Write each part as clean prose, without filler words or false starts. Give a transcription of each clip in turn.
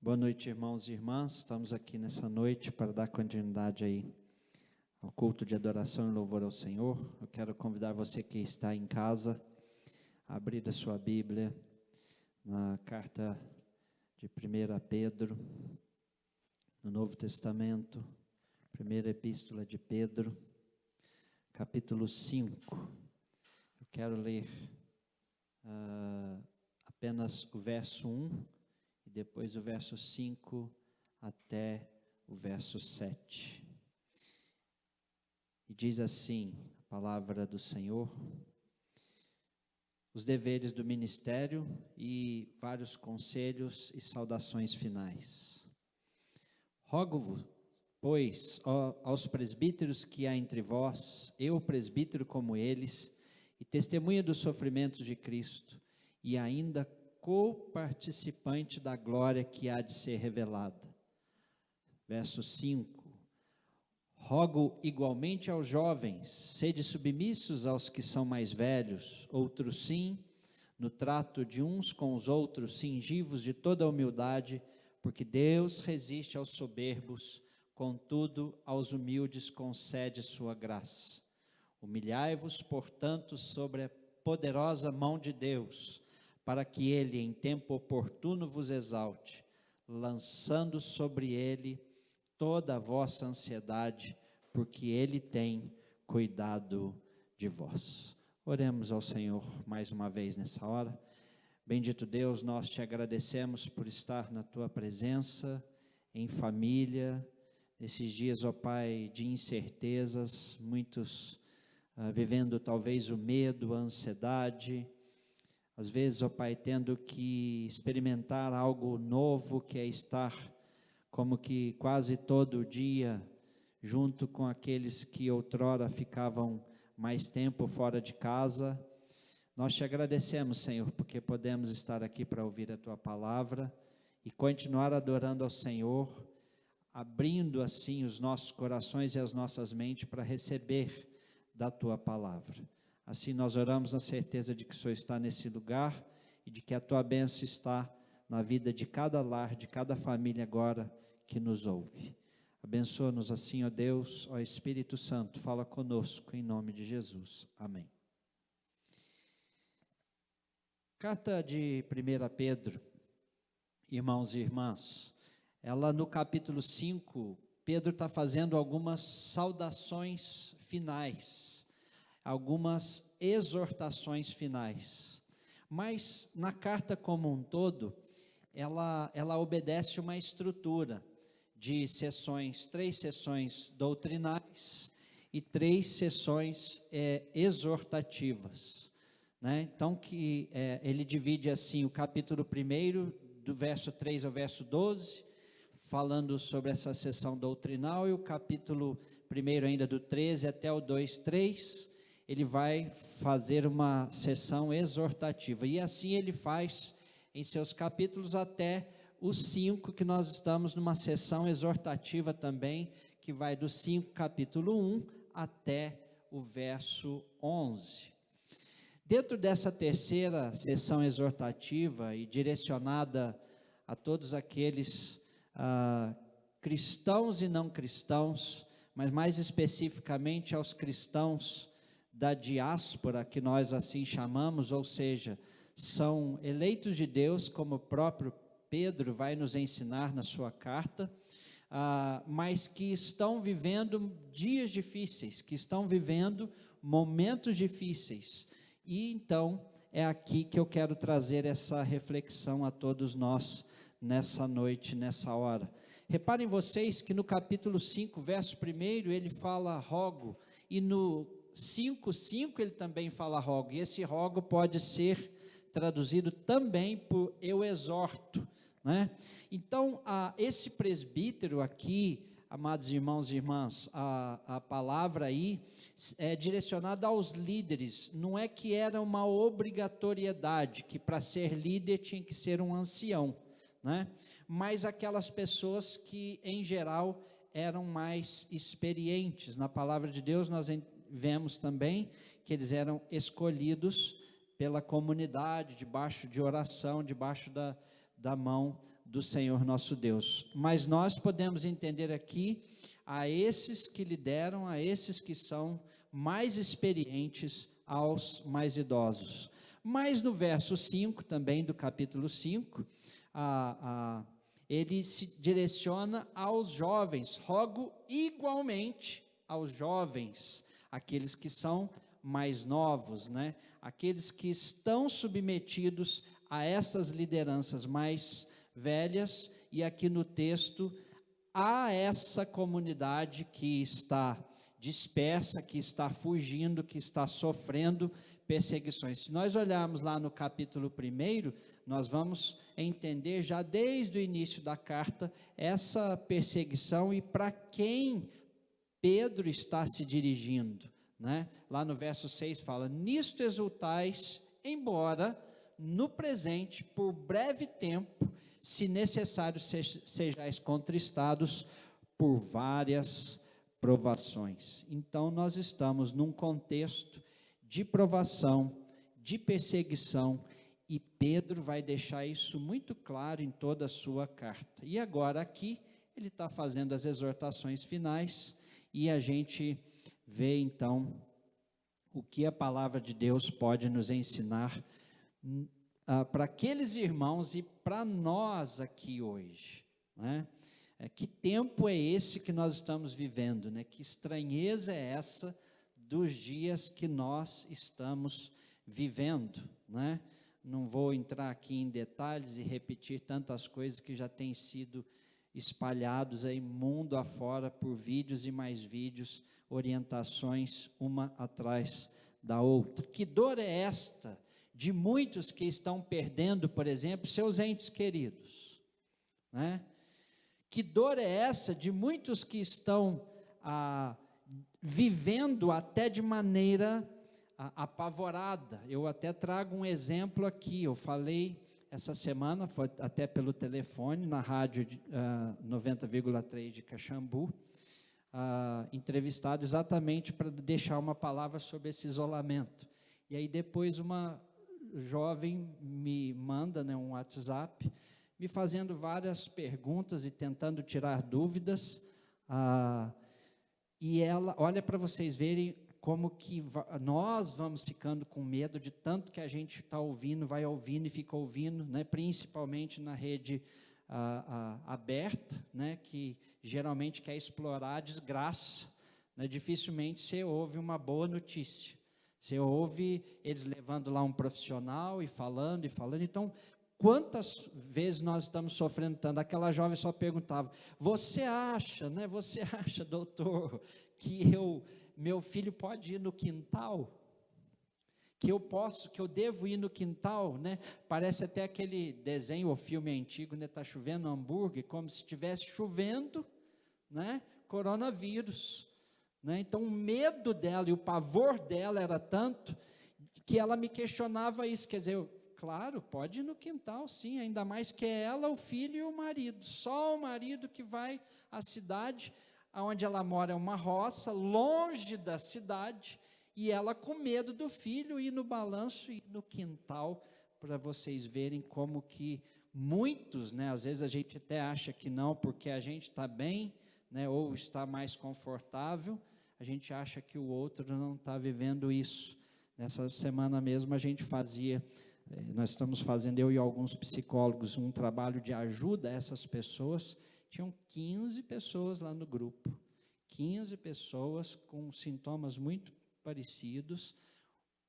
Boa noite, irmãos e irmãs. Estamos aqui nessa noite para dar continuidade aí ao culto de adoração e louvor ao Senhor. Eu quero convidar você que está em casa a abrir a sua Bíblia na carta de 1 Pedro, no Novo Testamento, primeira epístola de Pedro, capítulo 5. Eu quero ler apenas o verso 1 e depois o verso 5 até o verso 7. E diz assim a palavra do Senhor: os deveres do ministério e vários conselhos e saudações finais. Rogo-vos, pois, aos presbíteros que há entre vós, eu presbítero como eles, e testemunha dos sofrimentos de Cristo, e ainda co-participante da glória que há de ser revelada. Verso 5. Rogo igualmente aos jovens, sede submissos aos que são mais velhos, outros sim, no trato de uns com os outros, cingivos de toda a humildade, porque Deus resiste aos soberbos, contudo aos humildes concede sua graça. Humilhai-vos, portanto, sobre a poderosa mão de Deus, para que Ele em tempo oportuno vos exalte, lançando sobre Ele toda a vossa ansiedade, porque Ele tem cuidado de vós. Oremos ao Senhor mais uma vez nessa hora. Bendito Deus, nós te agradecemos por estar na tua presença, em família, nesses dias, ó Pai, de incertezas, muitos vivendo talvez o medo, a ansiedade, às vezes, ó Pai, tendo que experimentar algo novo, que é estar como que quase todo dia junto com aqueles que outrora ficavam mais tempo fora de casa. Nós te agradecemos, Senhor, porque podemos estar aqui para ouvir a Tua palavra e continuar adorando ao Senhor, abrindo assim os nossos corações e as nossas mentes para receber da Tua palavra. Assim nós oramos na certeza de que o Senhor está nesse lugar e de que a Tua bênção está na vida de cada lar, de cada família agora que nos ouve. Abençoa-nos assim, ó Deus, ó Espírito Santo, fala conosco em nome de Jesus. Amém. Carta de 1 Pedro, irmãos e irmãs, ela no capítulo 5, Pedro está fazendo algumas saudações finais, algumas exortações finais, mas na carta como um todo, ela obedece uma estrutura de sessões, 3 sessões doutrinais e 3 sessões exortativas, né? Então ele divide assim o capítulo 1, do verso 3 ao verso 12, falando sobre essa sessão doutrinal, e o capítulo 1 ainda do 13 até o 2:3, ele vai fazer uma sessão exortativa, e assim ele faz em seus capítulos até os 5, que nós estamos numa sessão exortativa também, que vai do 5, capítulo 1, até o verso 11. Dentro dessa terceira sessão exortativa e direcionada a todos aqueles cristãos e não cristãos, mas mais especificamente aos cristãos da diáspora, que nós assim chamamos, ou seja, são eleitos de Deus, como o próprio Pedro vai nos ensinar na sua carta, mas que estão vivendo dias difíceis, que estão vivendo momentos difíceis. E então é aqui que eu quero trazer essa reflexão a todos nós nessa noite, nessa hora. Reparem vocês que no capítulo 5, verso 1, ele fala rogo, e no 5:5 ele também fala rogo, e esse rogo pode ser traduzido também por eu exorto, né? Então, esse presbítero aqui, amados irmãos e irmãs, a palavra aí é direcionada aos líderes. Não é que era uma obrigatoriedade, que para ser líder tinha que ser um ancião, né? Mas aquelas pessoas que em geral eram mais experientes. Na palavra de Deus nós vemos também que eles eram escolhidos pela comunidade, debaixo de oração, debaixo da mão do Senhor nosso Deus. Mas nós podemos entender aqui a esses que lideram, a esses que são mais experientes aos mais idosos. Mas no verso 5, também do capítulo 5, ele se direciona aos jovens, rogo igualmente aos jovens, aqueles que são mais novos, né? Aqueles que estão submetidos a essas lideranças mais velhas, e aqui no texto, há essa comunidade que está dispersa, que está fugindo, que está sofrendo perseguições. Se nós olharmos lá no capítulo 1, nós vamos entender já desde o início da carta essa perseguição e para quem Pedro está se dirigindo, né? Lá no verso 6 fala: nisto exultais, embora no presente, por breve tempo, se necessário, sejais contristados por várias provações. Então nós estamos num contexto de provação, de perseguição, e Pedro vai deixar isso muito claro em toda a sua carta. E agora aqui ele está fazendo as exortações finais, e a gente vê então o que a palavra de Deus pode nos ensinar para aqueles irmãos e para nós aqui hoje, né? Que tempo é esse que nós estamos vivendo, né? Que estranheza é essa dos dias que nós estamos vivendo, né? Não vou entrar aqui em detalhes e repetir tantas coisas que já têm sido espalhados aí mundo afora por vídeos e mais vídeos, orientações uma atrás da outra. Que dor é esta de muitos que estão perdendo, por exemplo, seus entes queridos, né? Que dor é essa de muitos que estão vivendo até de maneira apavorada. Eu até trago um exemplo aqui. Eu falei essa semana, foi até pelo telefone, na rádio 90,3 de Caxambu, entrevistado exatamente para deixar uma palavra sobre esse isolamento. E aí depois uma jovem me manda, né, um WhatsApp, me fazendo várias perguntas e tentando tirar dúvidas, e ela, olha para vocês verem como que nós vamos ficando com medo de tanto que a gente está ouvindo, vai ouvindo e fica ouvindo, né, principalmente na rede aberta, né, que geralmente quer explorar a desgraça, né, dificilmente você ouve uma boa notícia, você ouve eles levando lá um profissional e falando, então, quantas vezes nós estamos sofrendo tanto? Aquela jovem só perguntava: você acha, doutor, que meu filho pode ir no quintal? Que eu devo ir no quintal, né? Parece até aquele desenho ou filme antigo, né? Tá chovendo hambúrguer, como se estivesse chovendo, né? Coronavírus, né? Então o medo dela e o pavor dela era tanto que ela me questionava isso, quer dizer, claro, pode ir no quintal, sim, ainda mais que é ela, o filho e o marido, só o marido que vai à cidade, onde ela mora é uma roça, longe da cidade, e ela com medo do filho ir no balanço e no quintal, para vocês verem como que muitos, né, às vezes a gente até acha que não, porque a gente está bem, né, ou está mais confortável, a gente acha que o outro não está vivendo isso. Nessa semana mesmo a gente nós estamos fazendo, eu e alguns psicólogos, um trabalho de ajuda a essas pessoas. Tinham 15 pessoas lá no grupo, 15 pessoas com sintomas muito parecidos,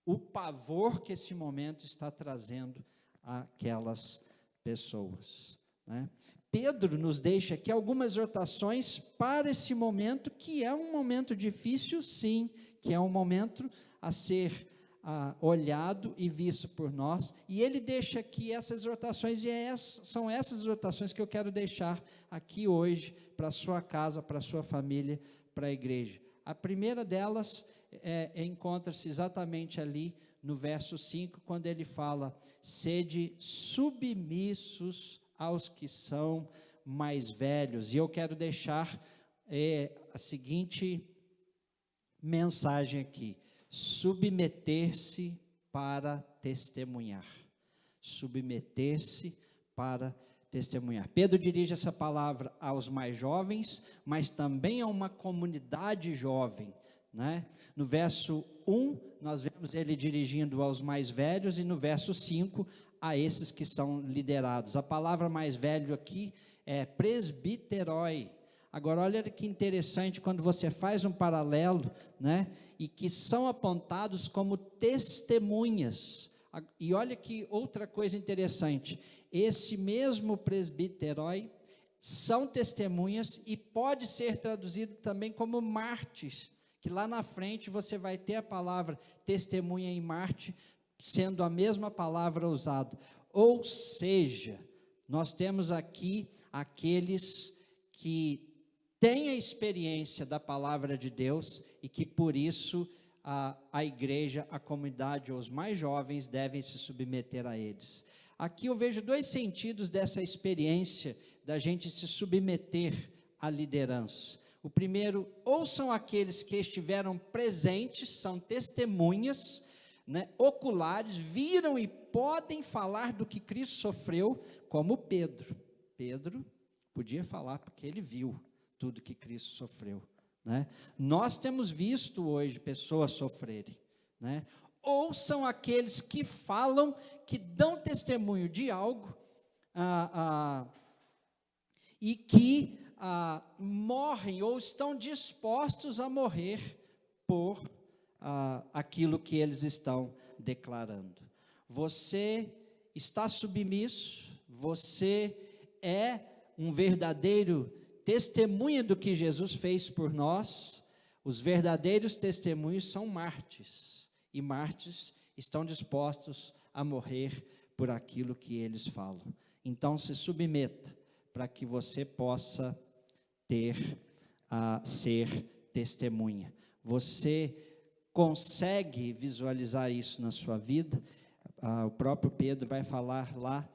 o pavor que esse momento está trazendo àquelas pessoas, né? Pedro nos deixa aqui algumas exortações para esse momento, que é um momento difícil, sim, que é um momento a ser olhado e visto por nós, e ele deixa aqui essas exortações, e são essas exortações que eu quero deixar aqui hoje, para a sua casa, para a sua família, para a igreja. A primeira delas encontra-se exatamente ali no verso 5, quando ele fala: sede submissos aos que são mais velhos. E eu quero deixar a seguinte mensagem aqui: submeter-se para testemunhar. Submeter-se para testemunhar. Pedro dirige essa palavra aos mais jovens, mas também a uma comunidade jovem, né? No verso 1, nós vemos ele dirigindo aos mais velhos, e no verso 5, a esses que são liderados. A palavra mais velho aqui é presbiteroi. Agora, olha que interessante quando você faz um paralelo, né? E que são apontados como testemunhas. E olha que outra coisa interessante, esse mesmo presbiteroi são testemunhas, e pode ser traduzido também como mártires, que lá na frente você vai ter a palavra testemunha e mártir, sendo a mesma palavra usada. Ou seja, nós temos aqui aqueles que têm a experiência da palavra de Deus, e que por isso a igreja, a comunidade, os mais jovens devem se submeter a eles. Aqui eu vejo dois sentidos dessa experiência da gente se submeter à liderança. O primeiro, ou são aqueles que estiveram presentes, são testemunhas, né, oculares, viram e podem falar do que Cristo sofreu, como Pedro. Pedro podia falar porque ele viu tudo que Cristo sofreu, né? Nós temos visto hoje pessoas sofrerem, né? Ou são aqueles que falam, que dão testemunho de algo, e que morrem ou estão dispostos a morrer por aquilo que eles estão declarando. Você está submisso, você é um verdadeiro testemunha do que Jesus fez por nós. Os verdadeiros testemunhos são mártires, e mártires estão dispostos a morrer por aquilo que eles falam. Então se submeta para que você possa ser testemunha. Você consegue visualizar isso na sua vida? O próprio Pedro vai falar lá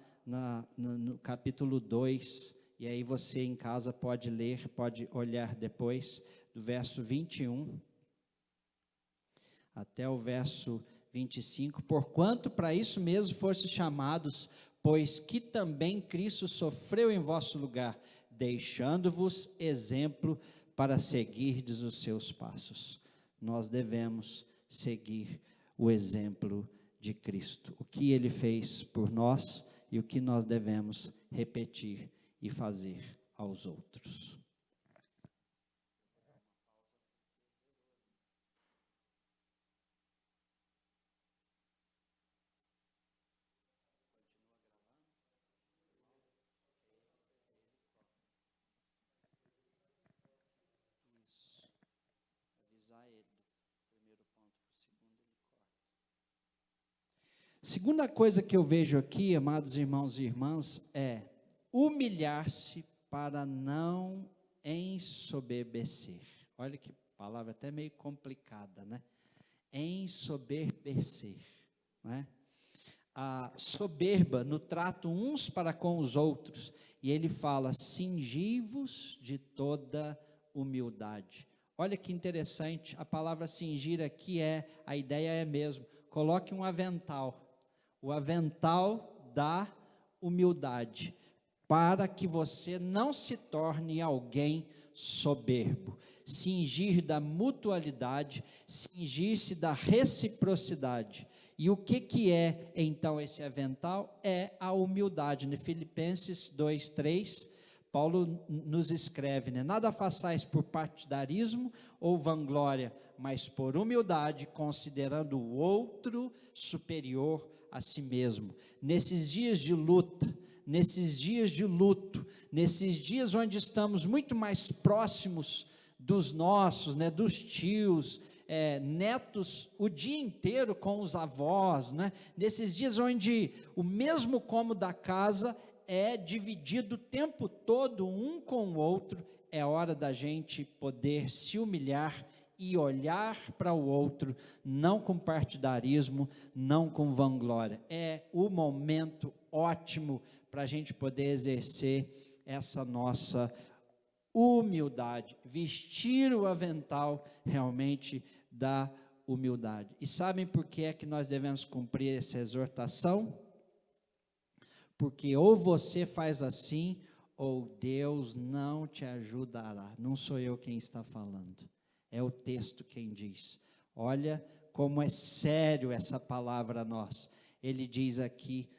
no capítulo 2, e aí você em casa pode ler, pode olhar depois, do verso 21 até o verso 25. Porquanto para isso mesmo fostes chamados, pois que também Cristo sofreu em vosso lugar, deixando-vos exemplo para seguirdes os seus passos. Nós devemos seguir o exemplo de Cristo, o que ele fez por nós e o que nós devemos repetir e fazer aos outros. Avisar ele do primeiro ponto para o segundo, ele corta. Segunda coisa que eu vejo aqui, amados irmãos e irmãs, é humilhar-se para não ensoberbecer. Olha que palavra até meio complicada, né? Ensoberbecer, né? A soberba no trato uns para com os outros, e ele fala, cingi-vos de toda humildade. Olha que interessante, a palavra cingir aqui a ideia é mesmo, coloque um avental, o avental da humildade, para que você não se torne alguém soberbo. Cingir da mutualidade, cingir-se da reciprocidade. E o que é então esse avental? É a humildade. No Filipenses 2:3, Paulo nos escreve, né? Nada façais por partidarismo ou vanglória, mas por humildade, considerando o outro superior a si mesmo. Nesses dias de luta, nesses dias de luto, nesses dias onde estamos muito mais próximos dos nossos, né, dos tios, netos, o dia inteiro com os avós, né, nesses dias onde o mesmo cômodo da casa é dividido o tempo todo um com o outro, é hora da gente poder se humilhar e olhar para o outro, não com partidarismo, não com vanglória. É o momento ótimo para a gente poder exercer essa nossa humildade, vestir o avental realmente da humildade. E sabem por que é que nós devemos cumprir essa exortação? porque ou você faz assim, ou Deus não te ajudará. Não sou eu quem está falando, é o texto quem diz. Olha como é sério essa palavra nossa. Ele diz aqui,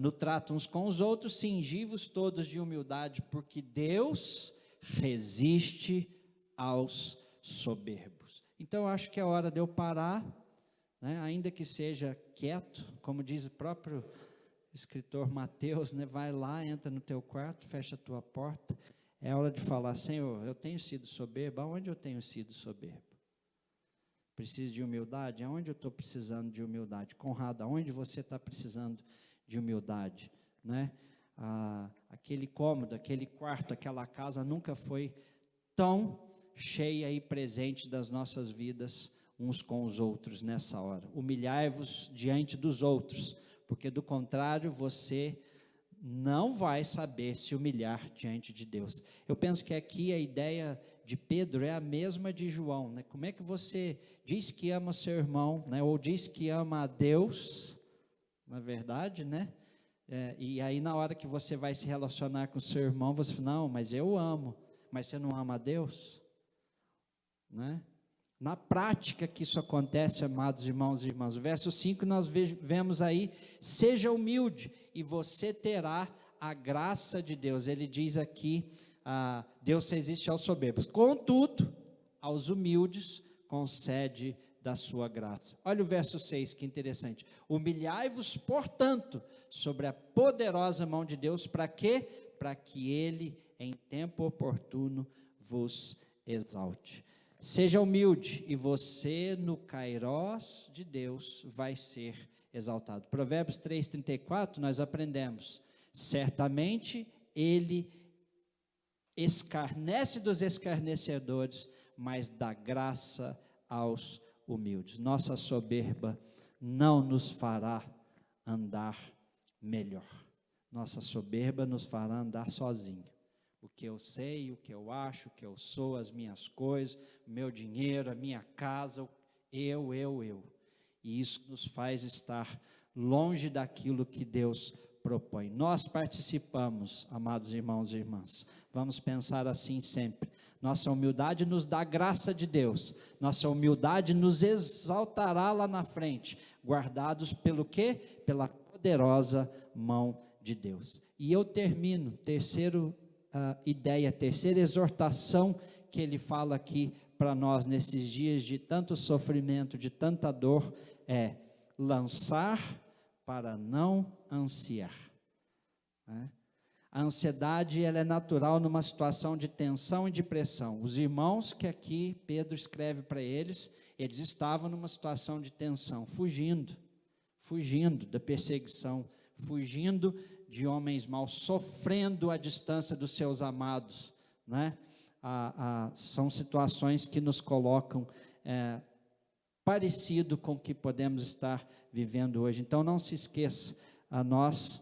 no trato uns com os outros, cingivos todos de humildade, porque Deus resiste aos soberbos. Então, eu acho que é hora de eu parar, né, ainda que seja quieto, como diz o próprio escritor Mateus, né, vai lá, entra no teu quarto, fecha a tua porta, é hora de falar: Senhor, eu tenho sido soberbo, aonde eu tenho sido soberbo? Preciso de humildade? Aonde eu estou precisando de humildade? Conrado, aonde você está precisando de humildade? Né? Aquele cômodo, aquele quarto, aquela casa nunca foi tão cheia e presente das nossas vidas uns com os outros nessa hora. Humilhai-vos diante dos outros, porque do contrário você não vai saber se humilhar diante de Deus. Eu penso que aqui a ideia de Pedro é a mesma de João, né? Como é que você diz que ama seu irmão, né? Ou diz que ama a Deus, na verdade, né? E aí na hora que você vai se relacionar com seu irmão, você fala: não, mas eu amo, mas você não ama a Deus, né? Na prática que isso acontece, amados irmãos e irmãs. O verso 5 nós vemos aí: seja humilde e você terá a graça de Deus. Ele diz aqui, Deus resiste aos soberbos, contudo, aos humildes concede da sua graça. Olha o verso 6, que interessante: humilhai-vos, portanto, sobre a poderosa mão de Deus, para quê? Para que Ele, em tempo oportuno, vos exalte. Seja humilde e você no kairós de Deus vai ser exaltado. Provérbios 3:34 nós aprendemos: certamente Ele escarnece dos escarnecedores, mas dá graça aos humildes. Nossa soberba não nos fará andar melhor. Nossa soberba nos fará andar sozinho. O que eu sei, o que eu acho, o que eu sou, as minhas coisas, o meu dinheiro, a minha casa, eu. E isso nos faz estar longe daquilo que Deus propõe. Nós participamos, amados irmãos e irmãs, vamos pensar assim sempre: nossa humildade nos dá a graça de Deus, nossa humildade nos exaltará lá na frente, guardados pelo quê? Pela poderosa mão de Deus. E eu termino, terceira exortação que ele fala aqui para nós nesses dias de tanto sofrimento, de tanta dor, é lançar para não ansiar. A ansiedade, ela é natural numa situação de tensão e de pressão. Os irmãos que aqui Pedro escreve para eles estavam numa situação de tensão, fugindo da perseguição, fugindo de homens maus, sofrendo à distância dos seus amados, né? São situações que nos colocam parecido com o que podemos estar vivendo hoje. Então não se esqueça, a nós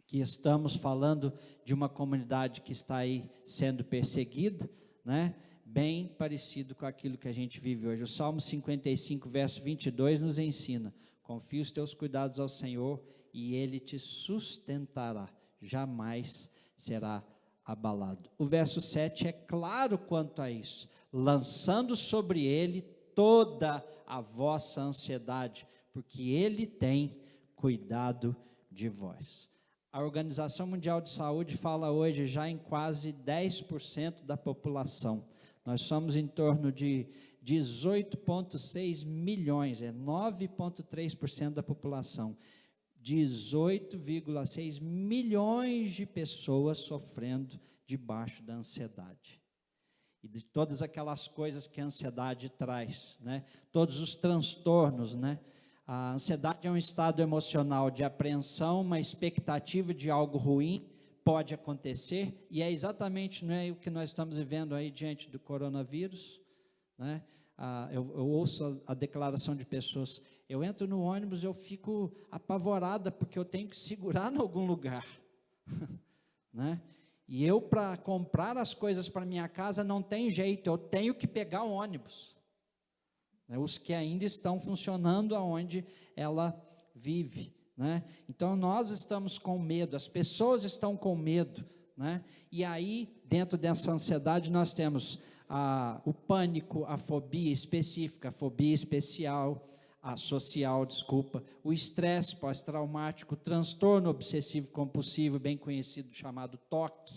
que estamos falando de uma comunidade que está aí sendo perseguida, né? Bem parecido com aquilo que a gente vive hoje. O Salmo 55, verso 22 nos ensina: confia os teus cuidados ao Senhor e Ele te sustentará, jamais será abalado. O verso 7 é claro quanto a isso: lançando sobre Ele toda a vossa ansiedade, porque Ele tem cuidado de vós. A Organização Mundial de Saúde fala hoje já em quase 10% da população. Nós somos em torno de 18,6 milhões, 9,3% da população. 18,6 milhões de pessoas sofrendo debaixo da ansiedade. E de todas aquelas coisas que a ansiedade traz, né? Todos os transtornos, né? A ansiedade é um estado emocional de apreensão, uma expectativa de algo ruim pode acontecer, e é exatamente, não é, o que nós estamos vivendo aí diante do coronavírus, né? Eu ouço a declaração de pessoas: eu entro no ônibus, eu fico apavorada, porque eu tenho que segurar em algum lugar, né? E eu, para comprar as coisas para minha casa, não tem jeito, eu tenho que pegar o ônibus, né? Os que ainda estão funcionando aonde ela vive, né? Então nós estamos com medo, as pessoas estão com medo, né? E aí, dentro dessa ansiedade, nós temos o pânico, a fobia específica, a fobia especial, a social, desculpa, o estresse pós-traumático, o transtorno obsessivo compulsivo, bem conhecido, chamado TOC,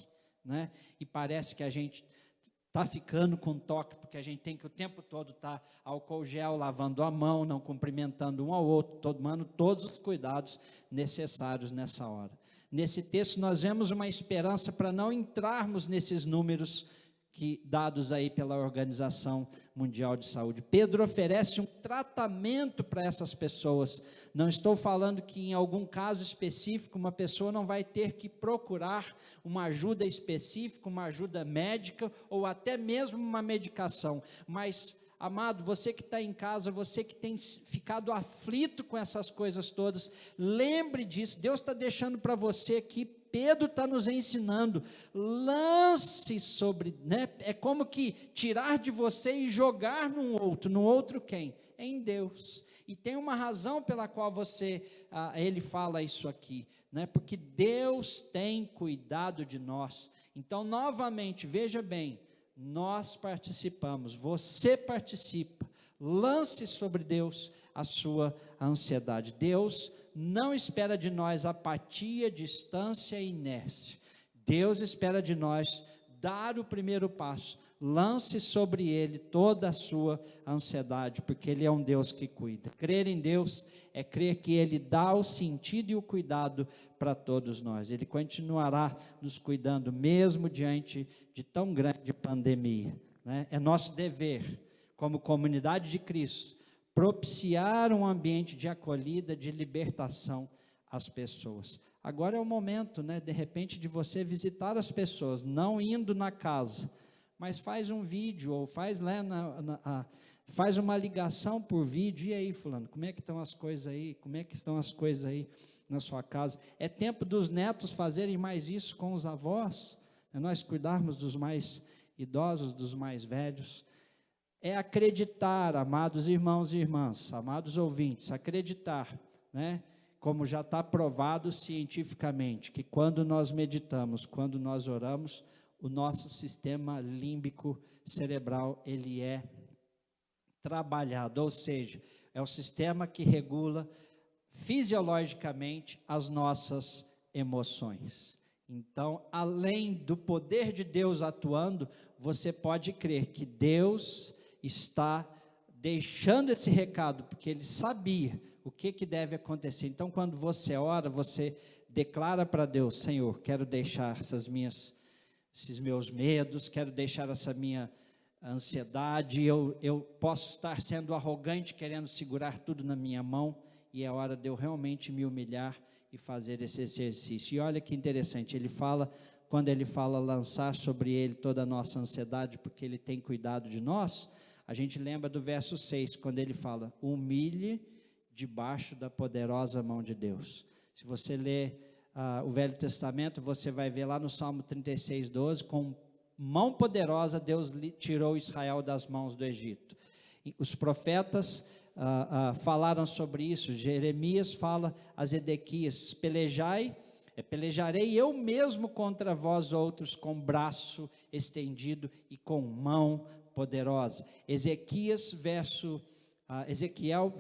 né? E parece que a gente está ficando com toque, porque a gente tem que o tempo todo estar álcool gel, lavando a mão, não cumprimentando um ao outro, tomando todos os cuidados necessários nessa hora. Nesse texto nós vemos uma esperança para não entrarmos nesses números dados aí pela Organização Mundial de Saúde. Pedro oferece um tratamento para essas pessoas. Não estou falando que em algum caso específico uma pessoa não vai ter que procurar uma ajuda específica, uma ajuda médica ou até mesmo uma medicação, mas amado, você que está em casa, você que tem ficado aflito com essas coisas todas, lembre disso, Deus está deixando para você aqui, Pedro está nos ensinando, lance sobre, né? É como que tirar de você e jogar no outro quem? Em Deus, e tem uma razão pela qual ele fala isso aqui, né? Porque Deus tem cuidado de nós. Então novamente, veja bem, nós participamos, você participa, lance sobre Deus a sua ansiedade. Deus não espera de nós apatia, distância e inércia. Deus espera de nós dar o primeiro passo, lance sobre Ele toda a sua ansiedade, porque Ele é um Deus que cuida. Crer em Deus é crer que Ele dá o sentido e o cuidado para todos nós. Ele continuará nos cuidando mesmo diante de tão grande pandemia, né? É nosso dever, como comunidade de Cristo, propiciar um ambiente de acolhida, de libertação às pessoas. Agora é o momento, né, de repente, de você visitar as pessoas, não indo na casa, mas faz um vídeo, ou faz faz uma ligação por vídeo. E aí, fulano, como é que estão as coisas aí? Como é que estão as coisas aí na sua casa? É tempo dos netos fazerem mais isso com os avós, é nós cuidarmos dos mais idosos, dos mais velhos. É acreditar, amados irmãos e irmãs, amados ouvintes, acreditar, né? Como já está provado cientificamente, que quando nós meditamos, quando nós oramos, o nosso sistema límbico cerebral, ele é trabalhado, ou seja, é o sistema que regula fisiologicamente as nossas emoções. Então, além do poder de Deus atuando, você pode crer que Deus está deixando esse recado, porque Ele sabia o que deve acontecer. Então, quando você ora, você declara para Deus: Senhor, quero deixar esses meus medos, quero deixar essa minha ansiedade, eu posso estar sendo arrogante, querendo segurar tudo na minha mão, e é hora de eu realmente me humilhar e fazer esse exercício. E olha que interessante, quando ele fala lançar sobre Ele toda a nossa ansiedade, porque Ele tem cuidado de nós, a gente lembra do verso 6, quando ele fala: humilhe debaixo da poderosa mão de Deus. Se você ler o Velho Testamento, você vai ver lá no Salmo 36, 12, com mão poderosa Deus tirou Israel das mãos do Egito. E os profetas falaram sobre isso. Jeremias fala a Zedequias: pelejarei eu mesmo contra vós outros, com braço estendido e com mão poderosa. Ezequiel,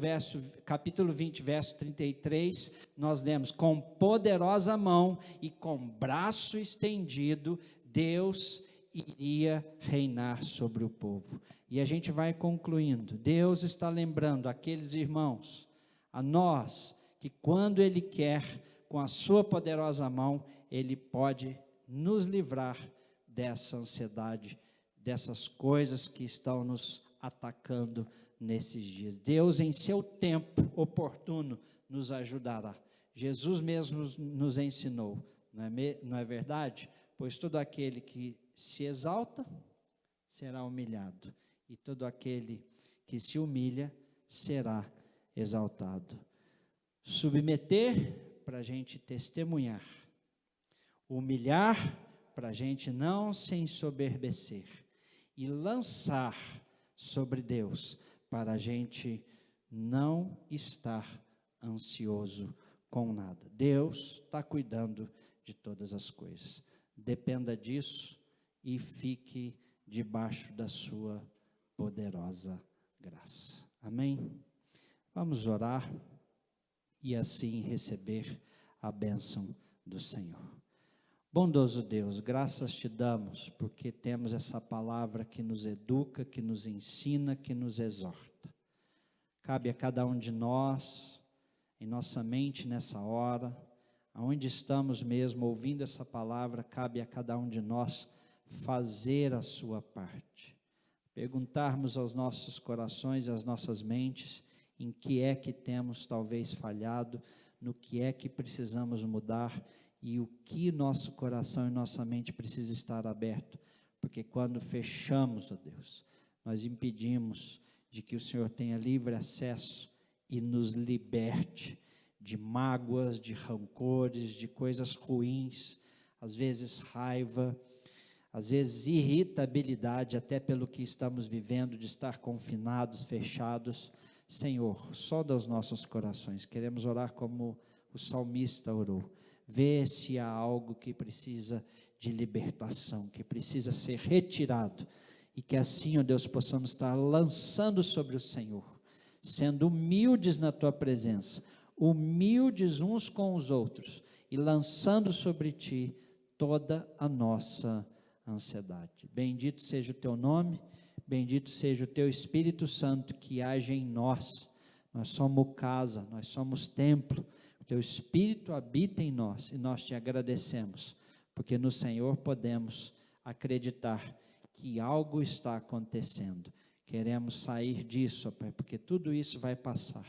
capítulo 20, verso 33, nós lemos: com poderosa mão e com braço estendido, Deus iria reinar sobre o povo. E a gente vai concluindo. Deus está lembrando aqueles irmãos, a nós, que quando Ele quer, com a sua poderosa mão, Ele pode nos livrar dessa ansiedade, dessas coisas que estão nos atacando nesses dias. Deus, em seu tempo oportuno, nos ajudará. Jesus mesmo nos ensinou, não é verdade? Pois todo aquele que se exalta será humilhado, e todo aquele que se humilha será exaltado. Submeter para a gente testemunhar, humilhar para a gente não se ensoberbecer, e lançar sobre Deus para a gente não estar ansioso com nada. Deus está cuidando de todas as coisas. Dependa disso e fique debaixo da sua poderosa graça. Amém? Vamos orar e assim receber a bênção do Senhor. Bondoso Deus, graças te damos porque temos essa palavra que nos educa, que nos ensina, que nos exorta. Cabe a cada um de nós, em nossa mente nessa hora, aonde estamos mesmo ouvindo essa palavra, cabe a cada um de nós fazer a sua parte. Perguntarmos aos nossos corações, às nossas mentes, em que é que temos talvez falhado, no que é que precisamos mudar e o que nosso coração e nossa mente precisa estar aberto, porque quando fechamos, ó Deus, nós impedimos de que o Senhor tenha livre acesso e nos liberte de mágoas, de rancores, de coisas ruins, às vezes raiva, às vezes irritabilidade, até pelo que estamos vivendo, de estar confinados, fechados. Senhor, sonda os nossos corações, queremos orar como o salmista orou, vê se há algo que precisa de libertação, que precisa ser retirado, e que assim, ó Deus, possamos estar lançando sobre o Senhor, sendo humildes na Tua presença, humildes uns com os outros, e lançando sobre Ti toda a nossa ansiedade. Bendito seja o Teu nome, bendito seja o Teu Espírito Santo que age em nós. Nós somos casa, nós somos templo, o Teu Espírito habita em nós, e nós Te agradecemos, porque no Senhor podemos acreditar que algo está acontecendo. Queremos sair disso, Pai, porque tudo isso vai passar,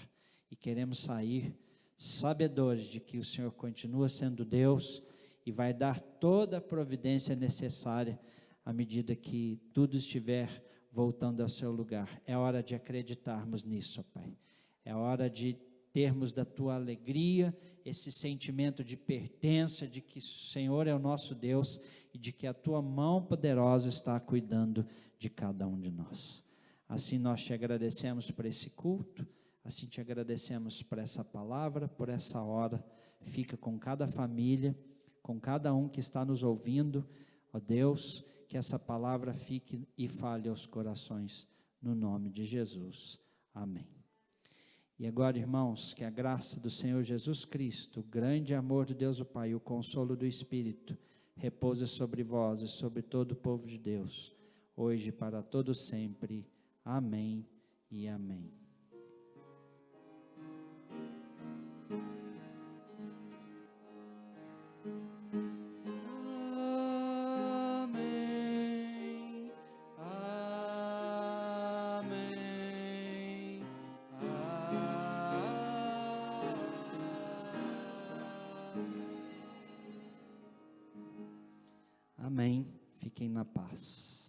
e queremos sair sabedores de que o Senhor continua sendo Deus, e vai dar toda a providência necessária, à medida que tudo estiver voltando ao seu lugar. É hora de acreditarmos nisso, Pai, é hora de termos da Tua alegria, esse sentimento de pertença, de que o Senhor é o nosso Deus, e de que a Tua mão poderosa está cuidando de cada um de nós. Assim nós Te agradecemos por esse culto, assim Te agradecemos por essa palavra, por essa hora. Fica com cada família, com cada um que está nos ouvindo, ó Deus, que essa palavra fique e fale aos corações, no nome de Jesus, amém. E agora, irmãos, que a graça do Senhor Jesus Cristo, o grande amor de Deus o Pai, o consolo do Espírito, repouse sobre vós e sobre todo o povo de Deus, hoje e para todo sempre, amém e amém. Amém. Fiquem na paz.